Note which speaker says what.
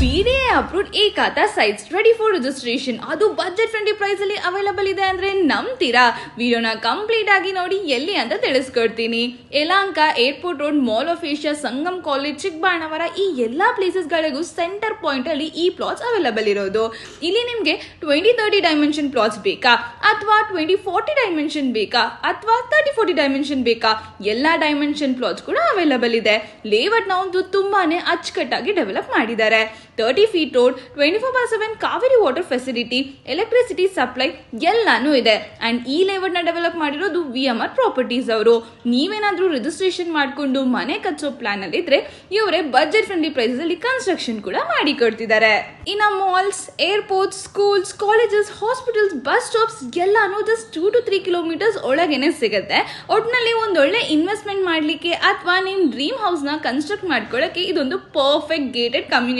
Speaker 1: BDA approved Ekata sites ready for registration. ಅದು budget friendly price ಅಲ್ಲಿ available ಇದೆ ಅಂದ್ರೆ ನಂಬ್ತೀರಾ? ವಿಡಿಯೋನ ಕಂಪ್ಲೀಟ್ ಆಗಿ ನೋಡಿ ಎಲ್ಲಿ ಅಂತ ತಿಳಿಸ್ಕೊಡ್ತೀನಿ. Yelahanka, airport road, mall of Asia, Sangam college, Chikkabanavara ಈ ಎಲ್ಲಾ ಪ್ಲೇಸಸ್ ಗಳಿಗೂ ಸೆಂಟರ್ ಪಾಯಿಂಟ್ ಅಲ್ಲಿ ಈ ಪ್ಲಾಟ್ಸ್ ಅವೈಲಬಲ್ ಇರೋದು. ಇಲ್ಲಿ ನಿಮ್ಗೆ 20-30 ಡೈಮೆನ್ಷನ್ ಪ್ಲಾಟ್ಸ್ ಬೇಕಾ ಅಥವಾ 20-40 ಡೈಮೆನ್ಷನ್ ಬೇಕಾ ಅಥವಾ 30-40 ಡೈಮೆನ್ಷನ್ ಬೇಕಾ? ಎಲ್ಲಾ ಡೈಮೆನ್ಷನ್ ಪ್ಲಾಟ್ಸ್ ಕೂಡ ಅವೈಲಬಲ್ ಇದೆ. ಲೇಔಟ್ ನಾವು ತುಂಬಾನೇ ಅಚ್ಚುಕಟ್ಟಾಗಿ ಡೆವಲಪ್ ಮಾಡಿದ್ದಾರೆ. 30 feet road, 24/7 Kaveri water facility, electricity supply ಎಲ್ಲಾನು ಇದೆ. ಅಂಡ್ ಈ ಲೇಔಟ್ ನ ಡೆವಲಪ್ ಮಾಡಿರೋದು VMR ಪ್ರಾಪರ್ಟೀಸ್ ಅವರು. ನೀವೇನಾದ್ರೂ ರಿಜಿಸ್ಟ್ರೇಷನ್ ಮಾಡ್ಕೊಂಡು ಮನೆ ಕಟ್ಸೋ ಪ್ಲಾನ್ ಅಲ್ಲಿ ಇದ್ರೆ ಇವರೇ ಬಜೆಟ್ ಫ್ರೆಂಡ್ಲಿ ಪ್ರೈಸಸ್ ಅಲ್ಲಿ ಕನ್ಸ್ಟ್ರಕ್ಷನ್ ಕೂಡ ಮಾಡಿ ಕೊಡ್ತಿದ್ದಾರೆ. ಇನ್ನ malls, airports, schools, colleges, hospitals, bus stops ಎಲ್ಲಾನು ಜಸ್ಟ್ 2 to 3 ಕಿಲೋಮೀಟರ್ಸ್ ಒಳಗೇನೆ ಸಿಗುತ್ತೆ. ಒಟ್ನಲ್ಲಿ ಒಂದೊಳ್ಳೆ ಇನ್ವೆಸ್ಟ್ಮೆಂಟ್ ಮಾಡ್ಲಿಕ್ಕೆ ಅಥವಾ ನಿಮ್ ಡ್ರೀಮ್ ಹೌಸ್ ನ ಕನ್ಸ್ಟ್ರಕ್ಟ್ ಮಾಡ್ಕೊಳ್ಳಕ್ಕೆ ಇದೊಂದು ಪರ್ಫೆಕ್ಟ್ ಗೇಟೆಡ್ ಕಮ್ಯುನಿಟಿ